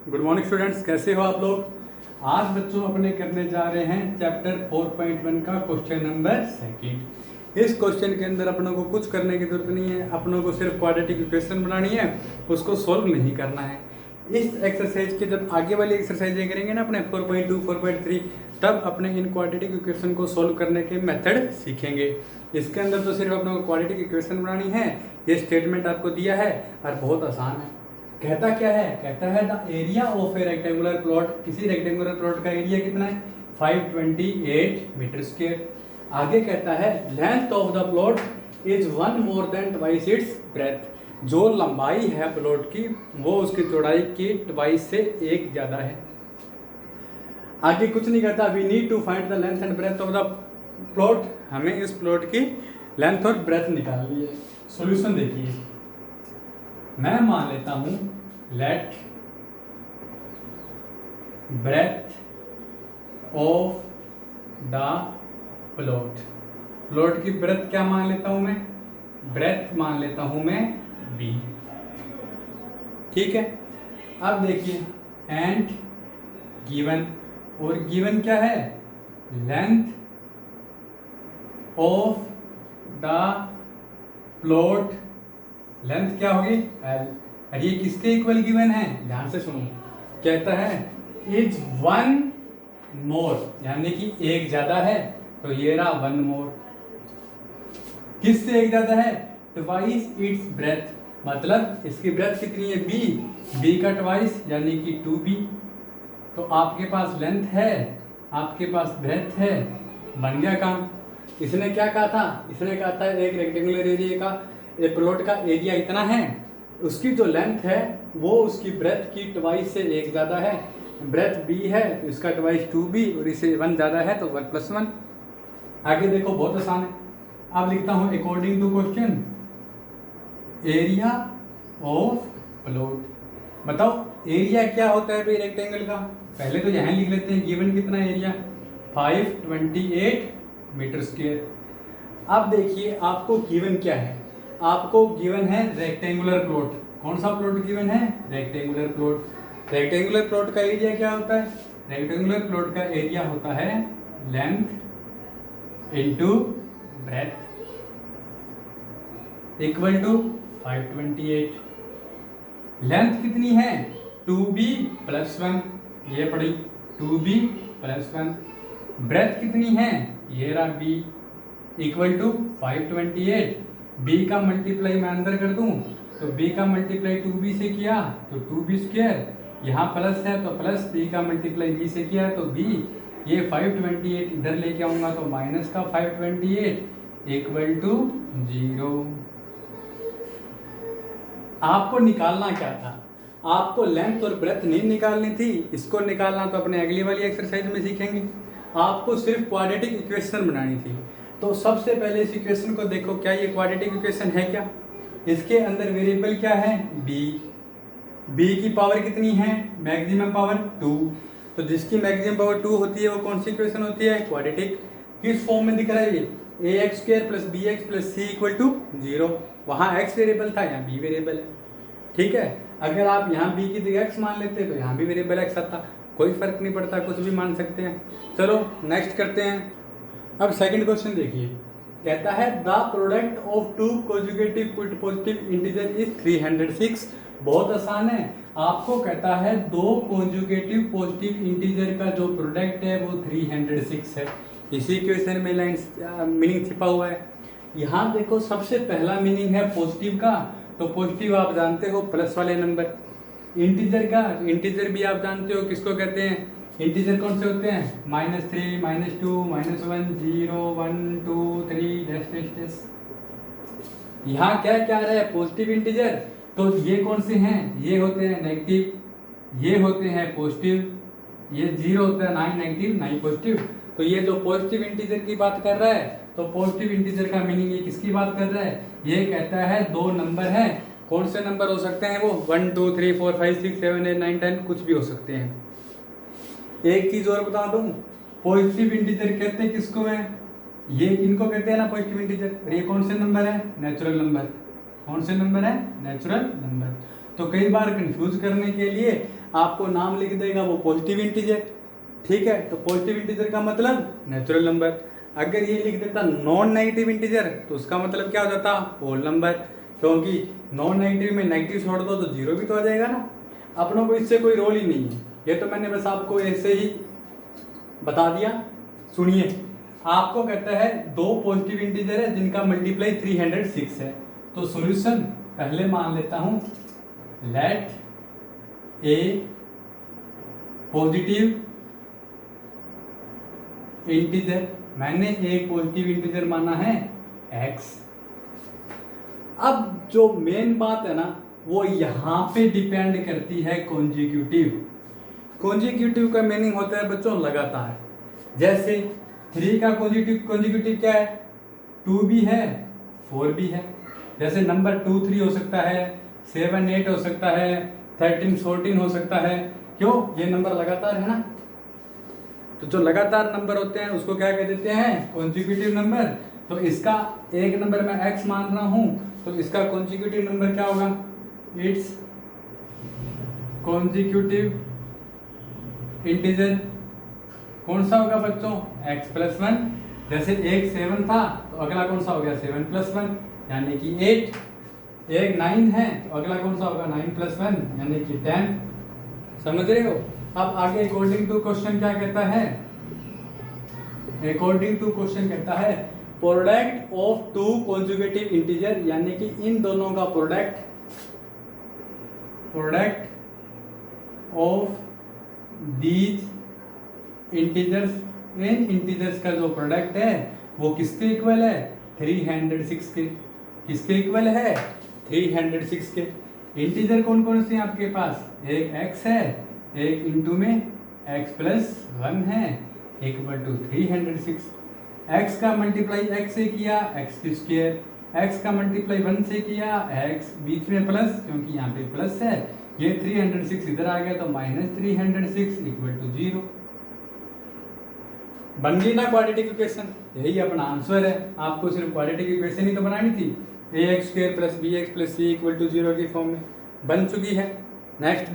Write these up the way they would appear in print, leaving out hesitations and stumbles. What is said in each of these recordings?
Good morning students, कैसे हो आप लोग। आज बच्चों अपने करने जा रहे हैं चैप्टर 4.1 का क्वेश्चन नंबर 2। इस क्वेश्चन के अंदर अपनों को कुछ करने की जरूरत नहीं है, अपनों को सिर्फ क्वाड्रेटिक इक्वेशन बनानी है, उसको सोल्व नहीं करना है। इस एक्सरसाइज के जब आगे वाली एक्सरसाइजें करेंगे ना अपने 4.2 4.3, तब अपने इन क्वाड्रेटिक इक्वेशन को सोल्व करने के मेथड सीखेंगे। इसके अंदर तो सिर्फ अपनों को क्वाड्रेटिक इक्वेशन बनानी है। ये स्टेटमेंट आपको दिया है और बहुत आसान है। कहता क्या है, कहता है the area of A rectangular plot, किसी रेक्टेंगुलर प्लॉट का एरिया कितना है 528 मीटर स्क्वायर। आगे कहता है length of the plot is 1 more than twice its breath, जो लंबाई है प्लॉट की वो उसकी चौड़ाई की ट्वाइस से एक ज्यादा है। आगे कुछ नहीं कहता, we need to find the length and breadth of the plot, हमें इस प्लॉट की लेंथ और ब्रेथ निकालनी है। सॉल्यूशन देखिए, मैं मान लेता हूं let breadth of the plot, plot की ब्रेथ क्या मान लेता हूं मैं, ब्रेथ मान लेता हूं मैं b। ठीक है, अब देखिए एंड गिवन, और गिवन क्या है length of the plot, length क्या होगी L। और ये किसके इक्वल गिवन है, ध्यान से सुनो। कहता है इज 1 मोर, यानी कि एक ज्यादा है, तो ये रहा 1 मोर। किससे एक ज्यादा है, ट्वाइस इट्स ब्रेथ, मतलब इसकी ब्रेथ कितनी है b का ट्वाइस यानी कि 2b। तो आपके पास लेंथ है, आपके पास ब्रेथ है, बन गया काम। इसने क्या कहा था, इसने कहा था एक रेक्टेंगुलर एरिया का, एक प्लॉट का एरिया इतना है, उसकी जो लेंथ है वो उसकी ब्रेथ की ट्वाइस से एक ज़्यादा है। ब्रेथ b है तो इसका ट्वाइस 2b, और इससे 1 ज़्यादा है तो 1 + 1। आगे देखो बहुत आसान है। अब लिखता हूँ according to question area of plot. बताओ एरिया क्या होता है भाई रेक्टेंगल का, पहले तो यहाँ लिख लेते हैं गिवन कितना एरिया 528 मीटर स्क्वायर। अब देखिए आपको गिवन क्या है, आपको गिवन है रेक्टेंगुलर प्लॉट। कौन सा प्लॉट गिवन है, रेक्टेंगुलर प्लॉट। रेक्टेंगुलर प्लॉट का एरिया क्या होता है, रेक्टेंगुलर प्लॉट का एरिया होता है length into breadth equal to 528। Length कितनी है 2b + 1, ये पड़ी 2b + 1। ब्रेथ कितनी है, ये रहा b इक्वल टू 528। b का मल्टीप्लाई मैं अंदर कर दूं तो b का मल्टीप्लाई 2b से किया तो 2b स्क्वायर, यहाँ प्लस है तो प्लस, b का मल्टीप्लाई b से किया तो b, ये 528 इधर लेके आऊंगा तो माइनस का 528 इक्वल टू 0। आपको निकालना क्या था, आपको लेंथ और ब्रेथ नहीं निकालनी थी, इसको निकालना तो अपने अगली वाली एक्सरसाइज में सीखेंगे। आपको सिर्फ क्वाड्रेटिक इक्वेशन बनानी थी। तो सबसे पहले इस इक्वेशन को देखो, क्या ये क्वाड्रेटिक इक्वेशन है क्या, इसके अंदर वेरिएबल क्या है b की पावर कितनी है, मैक्सिमम पावर 2। तो जिसकी मैक्सिमम पावर 2 होती है वो कौन सी इक्वेशन होती है, क्वाड्रेटिक। किस फॉर्म में दिख रहा है ये ax² + bx + c = 0। वहाँ x वेरिएबल था, यहाँ b वेरिएबल है। ठीक है, अगर आप यहाँ b की जगह x मान लेते तो यहाँ भी वेरिएबल x आता, कोई फर्क नहीं पड़ता, कुछ भी मान सकते हैं। चलो नेक्स्ट करते हैं। अब सेकंड क्वेश्चन देखिए, कहता है the product of 2 conjugative positive integer is 306। बहुत आसान है, आपको कहता है 2 कॉन्जुगेटिव पॉजिटिव इंटीजर का जो प्रोडक्ट है वो 306 है। इसी क्वेश्चन में लाइन मीनिंग छिपा हुआ है। यहाँ देखो सबसे पहला मीनिंग है पॉजिटिव का, तो पॉजिटिव आप जानते हो प्लस वाले नंबर। इंटीजर का, इंटीजर भी आप जानते हो किसको कहते हैं, इंटीजर कौन से होते हैं -3 -2 -1 0 1 2 3 डैश। यहाँ क्या क्या रहा है पॉजिटिव इंटीजर, तो ये कौन से हैं, ये होते हैं नेगेटिव, ये होते हैं पॉजिटिव, ये 0 होता है, 9 नेगेटिव 9 पॉजिटिव। तो ये जो पॉजिटिव इंटीजर की बात कर रहा है, तो पॉजिटिव इंटीजर का मीनिंग ये किसकी बात कर रहा है, ये कहता है 2 नंबर है। कौन से नंबर हो सकते हैं वो 1 2 3 4 5 6 7 8 9 10 कुछ भी हो सकते हैं। एक चीज और बता दूं, पॉजिटिव इंटीजर कहते हैं किसको है, ये इनको कहते हैं ना पॉजिटिव इंटीजर। और ये कौन से नंबर है, नेचुरल नंबर। कौन से नंबर है, नेचुरल नंबर। तो कई बार कंफ्यूज करने के लिए आपको नाम लिख देगा वो पॉजिटिव इंटीजर, ठीक है। तो पॉजिटिव इंटीजर का मतलब नेचुरल नंबर। अगर ये लिख देता नॉन नेगेटिव इंटीजर तो उसका मतलब क्या हो जाता, होल नंबर, क्योंकि नॉन नेगेटिव में नेगेटिव छोड़ दो तो जीरो भी तो आ जाएगा ना। अपनों को इससे कोई रोल ही नहीं है, ये तो मैंने बस आपको ऐसे ही बता दिया। सुनिए, आपको कहता है दो पॉजिटिव इंटीजर है जिनका मल्टीप्लाई 306 है। तो सॉल्यूशन पहले मान लेता हूं, लेट ए पॉजिटिव इंटीजर, मैंने एक पॉजिटिव इंटीजर माना है x। अब जो मेन बात है ना वो यहां पे डिपेंड करती है कॉन्जिक्यूटिव। कॉन्जिक्यूटिव का मीनिंग होता है बच्चों लगातार। जैसे 3 का कॉन्जिक्यूटिव क्या है, 2 भी है 4 भी है। जैसे नंबर 2 3 हो सकता है, 7 8 हो सकता है, 13 14 हो सकता है। क्यों, ये नंबर लगातार है ना। तो जो लगातार नंबर होते हैं उसको क्या कह देते हैं, कॉन्जिक्यूटिव नंबर। तो इसका एक नंबर मैं x मान रहा हूं तो इसका कॉन्जिक्यूटिव नंबर क्या होगा, इट्स कॉन्जिक्यूटिव इंटीजर कौन सा होगा बच्चों, x + 1। जैसे एक 7 था तो अगला कौन सा हो गया 7 + 1 यानी कि 8। एक 9 है तो अगला कौन सा होगा 9 + 1 यानी कि 10। समझ रहे हो। अब आगे अकॉर्डिंग टू क्वेश्चन क्या कहता है, अकॉर्डिंग टू क्वेश्चन कहता है product of two conjugative integer, यानी कि इन दोनों का प्रोडक्ट ऑफ दीज इंटीजर्स, इन इंटीजर्स का जो प्रोडक्ट है वो किसके इक्वल है, 306 के। किसके इक्वल है, 306 के। इंटीजर कौन कौन से हैं आपके पास, एक x है, एक इंटू में x + 1 है इक्वल टू 306। x का मल्टीप्लाई x से किया x², x का मल्टीप्लाई 1 से किया x, बीच में प्लस क्योंकि यहाँ पे प्लस है, ये 306 इधर आ गया तो -306 इक्वल टू 0। बन गई ना क्वाड्रेटिक इक्वेशन। यही अपना आंसर है। आपको सिर्फ क्वाड्रेटिक इक्वेशन ही तो बनानी थी, ax² + bx + c = 0 की फॉर्म में बन चुकी है। नेक्स्ट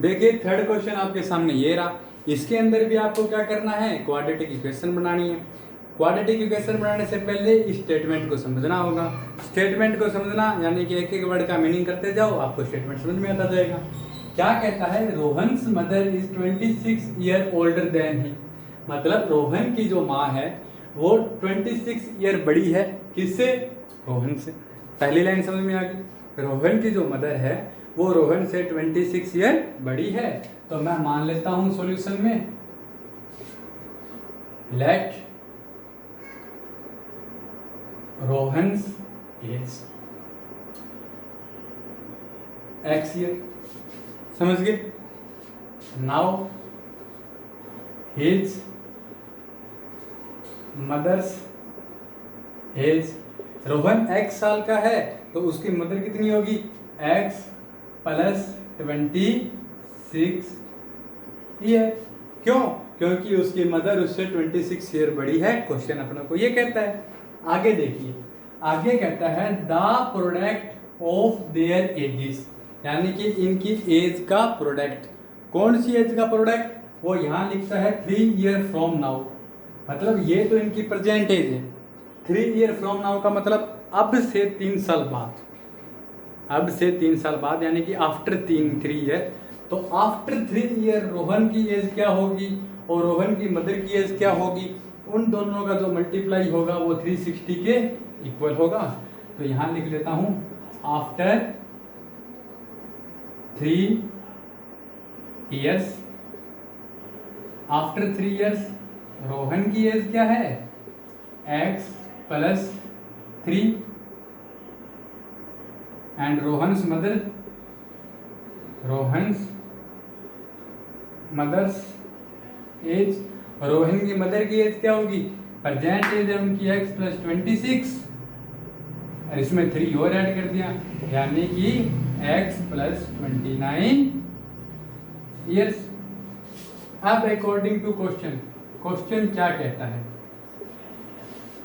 देखिए थर्ड क्वेश्चन आपके सामने ये रहा। इसके अंदर भी आपको क्या करना है, क्वाड्रेटिक इक्वेशन बनानी है। क्वाड्रेटिक इक्वेशन बनाने से पहले स्टेटमेंट को समझना होगा। स्टेटमेंट को समझना यानी कि एक एक वर्ड का मीनिंग करते जाओ, आपको स्टेटमेंट समझ में आता जाएगा। क्या कहता है, Rohan's mother is 26 year older than he. मतलब रोहन की जो माँ है वो 26 ईयर बड़ी है, किससे, रोहन से। पहली लाइन समझ में आ गई। रोहन की जो मदर है वो रोहन से 26 ईयर बड़ी है। तो मैं मान लेता हूं सॉल्यूशन में, let Rohan's age x year. समझ गए। Now his mother's age, Rohan x साल का है तो उसकी मदर कितनी होगी, x + 26 ईयर। क्यों, क्योंकि उसकी मदर उससे 26 ईयर बड़ी है। क्वेश्चन अपनों को ये कहता है। आगे देखिए, आगे कहता है the product of there edges, यानी कि इनकी एज का प्रोडक्ट। कौन सी एज का प्रोडक्ट, वो यहाँ लिखता है 3 ईयर फ्रॉम नाउ। मतलब ये तो इनकी प्रेजेंट एज है। 3 ईयर फ्रॉम नाउ का मतलब अब से 3 साल बाद, अब से 3 साल बाद यानी कि आफ्टर 3 ईयर। तो आफ्टर 3 ईयर रोहन की एज क्या होगी और रोहन की मदर की एज क्या होगी, उन दोनों का जो मल्टीप्लाई होगा वो 360 के इक्वल होगा। तो यहाँ लिख लेता हूँ after 3 years, after 3 years Rohan की एज क्या है, x + 3 and Rohan's mother's age, Rohan की मदर की एज क्या होगी, प्रेजेंट एज है उनकी x + 26, इसमें 3 और ऐड कर दिया यानी कि x + 29 ईयर्स। अब अकॉर्डिंग टू क्वेश्चन, क्वेश्चन क्या कहता है,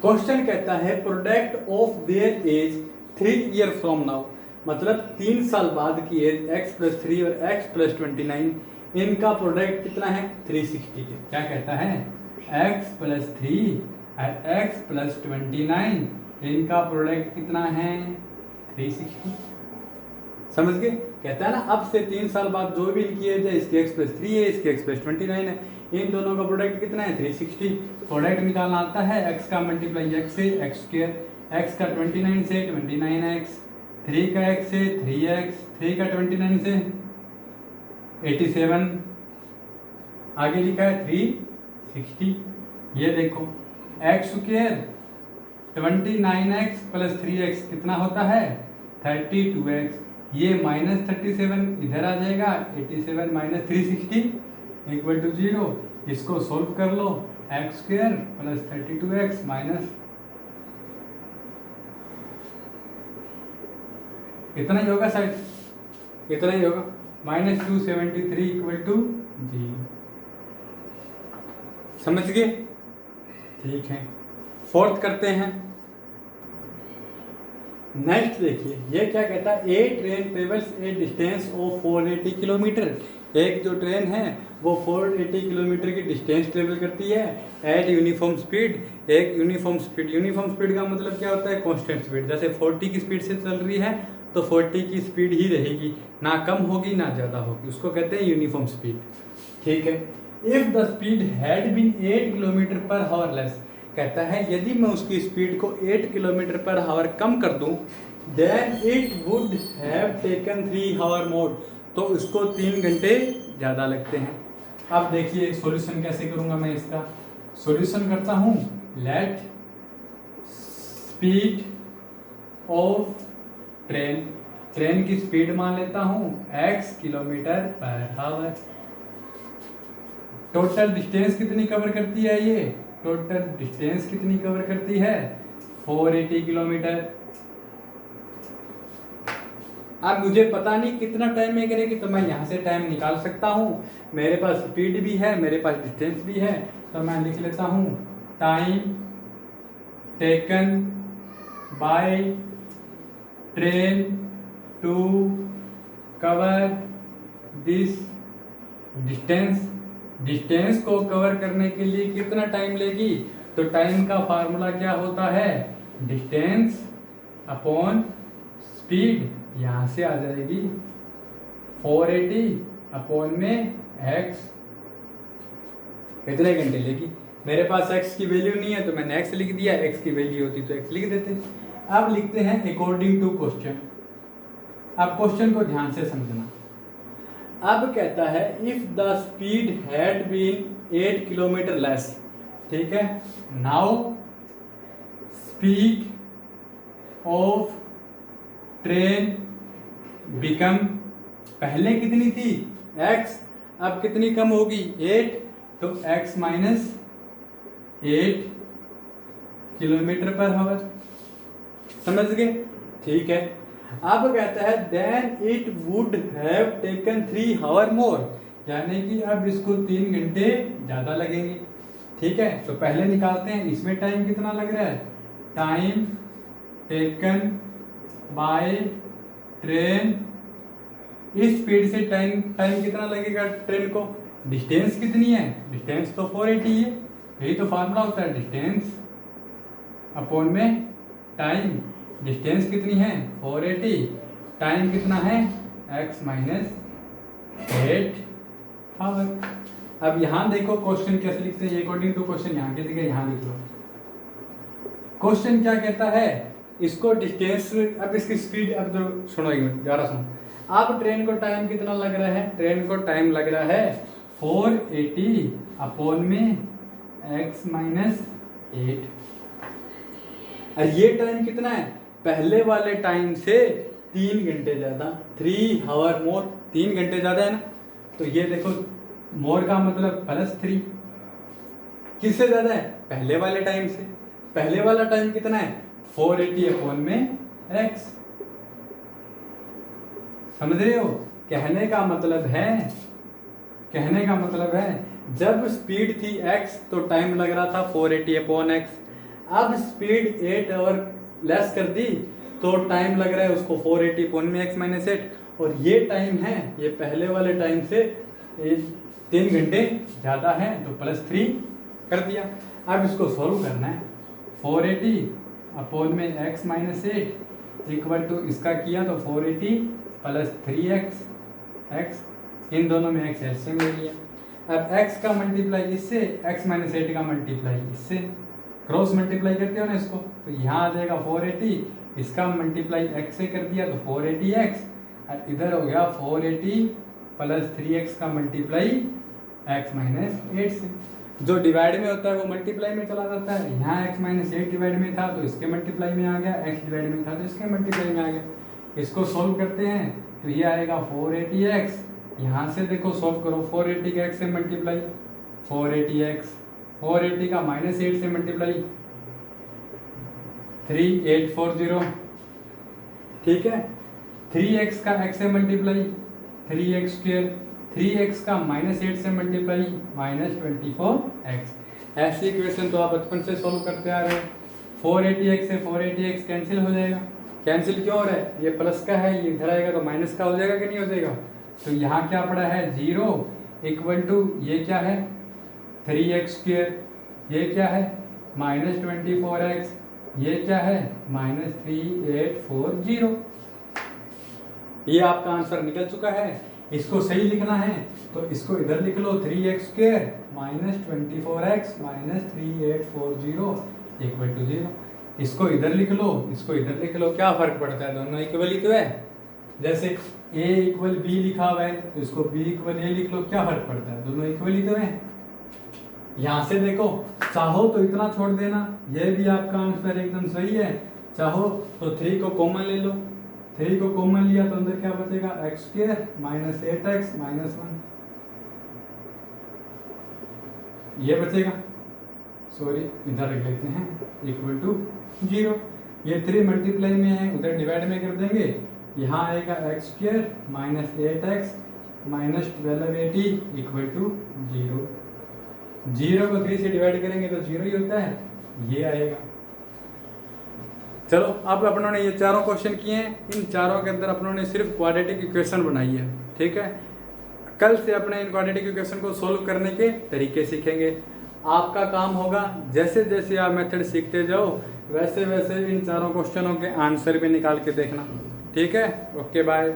क्वेश्चन कहता है product of their age 3 year from now. मतलब 3 साल बाद की एज x+3 और x+29, इनका प्रोडक्ट कितना है 360 के। क्या कहता है x+3 और x+29, इनका प्रोडक्ट कितना है 360। समझ गए? कहता है ना अब से 3 साल बाद जो भी इनकी एज है, इसकी x+3 है, इसकी x+29 है, इन दोनों का प्रोडक्ट कितना है 360। प्रोडक्ट निकालना आता है x का मल्टीप्लाई x से x², x का 29 से 29x, 3 का x से 3x, 3 का 29 से 87, आगे लिखा है 360। ये देखो x² 29x + 3x कितना होता है 32x, ये -37 इधर आ जाएगा, 87 - 360 = 0। इसको सोल्व कर लो, x² + 32x माइनस इतना ही होगा शायद, इतना ही होगा, -273 = 0। समझ गए? ठीक है, फोर्थ करते हैं। नेक्स्ट देखिए, ये क्या कहता है, a train travels a distance of 480 kilometre. एक जो ट्रेन है वो 480 किलोमीटर की डिस्टेंस ट्रेवल करती है एट यूनिफॉर्म स्पीड, एक यूनिफॉर्म स्पीड। यूनिफॉर्म स्पीड का मतलब क्या होता है कांस्टेंट स्पीड। जैसे 40 की स्पीड से चल रही है तो 40 की स्पीड ही रहेगी, ना कम होगी ना ज़्यादा होगी, उसको कहते हैं यूनिफॉर्म स्पीड। ठीक है, if the speed had been 8 kilometre per hour less, कहता है यदि मैं उसकी स्पीड को 8 किलोमीटर पर हावर कम कर दूं, then it would have taken 3 hour more, तो इसको 3 घंटे ज़्यादा लगते हैं। अब देखिए सॉल्यूशन कैसे करूंगा मैं इसका। सॉल्यूशन करता हूं, लेट स्पीड ऑफ ट्रेन की स्पीड मान लेता हूं x किलोमीटर पर हावर। टोटल डिस्टेंस कितनी कवर करती है ये, टोटल डिस्टेंस कितनी कवर करती है 480 किलोमीटर। अब मुझे पता नहीं कितना टाइम में करेगी, तो मैं यहाँ से टाइम निकाल सकता हूँ। मेरे पास स्पीड भी है, मेरे पास डिस्टेंस भी है, तो मैं लिख लेता हूँ time taken by train to cover this distance. Distance को कवर करने के लिए कितना टाइम लेगी, तो टाइम का फार्मूला क्या होता है, डिस्टेंस अपॉन स्पीड। यहाँ से आ जाएगी 480 अपॉन में x। कितने घंटे लेगी, मेरे पास x की वैल्यू नहीं है तो मैंने x लिख दिया, x की वैल्यू होती तो x लिख देते। अब लिखते हैं अकॉर्डिंग टू क्वेश्चन। अब क्वेश्चन को ध्यान से समझना। अब कहता है if the speed had been 8 kilometre less, ठीक है, now speed of train become, पहले कितनी थी x, अब कितनी कम होगी 8, तो x - 8 किलोमीटर पर हावर। समझ गए? ठीक है। अब कहता है then it would have taken 3 hour more, यानी कि अब इसको 3 घंटे ज़्यादा लगेंगे। ठीक है, तो पहले निकालते हैं इसमें टाइम कितना लग रहा है, टाइम टेकन बाय ट्रेन, इस स्पीड से टाइम कितना लगेगा ट्रेन को, डिस्टेंस कितनी है, डिस्टेंस तो 480 है, यही तो फार्मूला होता है, डिस्टेंस अपॉन में टाइम। डिस्टेंस कितनी है 480, टाइम कितना है x - 8 आवर। अब यहाँ देखो क्वेश्चन कैसे लिखते हैं, अकॉर्डिंग टू क्वेश्चन यहाँ के दिखे, यहाँ लिख लो। क्वेश्चन क्या कहता है, इसको डिस्टेंस, अब इसकी स्पीड, अब तो सुनो एक मिनट ज़रा सुनो। अब ट्रेन को टाइम कितना लग रहा है, ट्रेन को टाइम लग रहा है 480 अपॉन में x - 8। और ये टाइम कितना है, पहले वाले टाइम से 3 घंटे ज़्यादा, 3 आवर मोर, 3 घंटे ज़्यादा है ना, तो ये देखो मोर का मतलब +3, किससे ज़्यादा है, पहले वाले टाइम से। पहले वाला टाइम कितना है 480 अपॉन में x। समझ रहे हो? कहने का मतलब है जब स्पीड थी x तो टाइम लग रहा था 480 अपॉन x। अब स्पीड 8 आवर लेस कर दी तो टाइम लग रहा है उसको 480 पॉन में x माइनस 8, और ये टाइम है ये पहले वाले टाइम से 3 घंटे ज़्यादा है तो +3 कर दिया। अब इसको सॉल्व करना है। 480 अपॉन में x माइनस 8 इक्वल टू इसका किया तो 480 प्लस 3x, x इन दोनों में x एलसीएम ले लिया। अब x का मल्टीप्लाई इससे, x माइनस 8 का मल्टीप्लाई इससे, क्रॉस मल्टीप्लाई करते हो ना इसको, तो यहाँ आ जाएगा 480, इसका मल्टीप्लाई x से कर दिया तो 480x, और इधर हो गया 480 प्लस 3x का मल्टीप्लाई x माइनस 8 से। जो डिवाइड में होता है वो मल्टीप्लाई में चला जाता है। यहाँ x माइनस 8 डिवाइड में था तो इसके मल्टीप्लाई में आ गया, x डिवाइड में था तो इसके मल्टीप्लाई में आ गया। इसको सोल्व करते हैं तो ये आएगा 480x, यहाँ से देखो सोल्व करो, 480 का x से मल्टीप्लाई 480x, 480 का माइनस 8 से मल्टीप्लाई 3840, ठीक है। 3x का x से मल्टीप्लाई 3x स्क्वेयर, 3x का माइनस 8 से मल्टीप्लाई -24x। ऐसी इक्वेशन तो आप बचपन से सोल्व करते आ रहे हो। 480x से 480x कैंसिल हो जाएगा। कैंसिल क्यों हो रहा है? ये प्लस का है, ये इधर आएगा तो माइनस का हो जाएगा कि नहीं हो जाएगा। तो यहाँ क्या पड़ा है 0 इक्वल टू ये क्या है 3x स्क्वेयर, ये क्या है -24x, ये क्या है -3840। ये आपका आंसर निकल चुका है। इसको सही लिखना है तो इसको इधर लिख लो 3x square -24x -3840 equal to 0। इसको इधर लिख लो, इसको इधर लिख लो, क्या फर्क पड़ता है, दोनों इक्वल ही तो है। जैसे a इक्वल बी लिखा हुआ है तो इसको b इक्वल a लिख लो, क्या फर्क पड़ता है, दोनों इक्वल ही तो है। यहाँ से देखो, चाहो तो इतना छोड़ देना, ये भी आपका आंसर एकदम सही है। चाहो तो 3 को कॉमन ले लो, 3 को कॉमन लिया तो अंदर क्या बचेगा x स्क्वायर -8x -1, ये बचेगा, सॉरी इधर रख लेते हैं इक्वल टू 0। ये 3 मल्टीप्लाई में है, उधर डिवाइड में कर देंगे, यहाँ आएगा x square -8x -1280 equal to 0। 0 को 3 से डिवाइड करेंगे तो 0 ही होता है, ये आएगा। चलो अब अपनों ने ये चारों क्वेश्चन किए हैं, इन चारों के अंदर अपनों ने सिर्फ क्वाड्रेटिक इक्वेशन बनाई है, ठीक है। कल से अपने इन क्वाड्रेटिक इक्वेशन को सोल्व करने के तरीके सीखेंगे। आपका काम होगा जैसे जैसे आप मेथड सीखते जाओ वैसे वैसे इन चारों क्वेश्चनों के आंसर भी निकाल के देखना, ठीक है। Okay bye.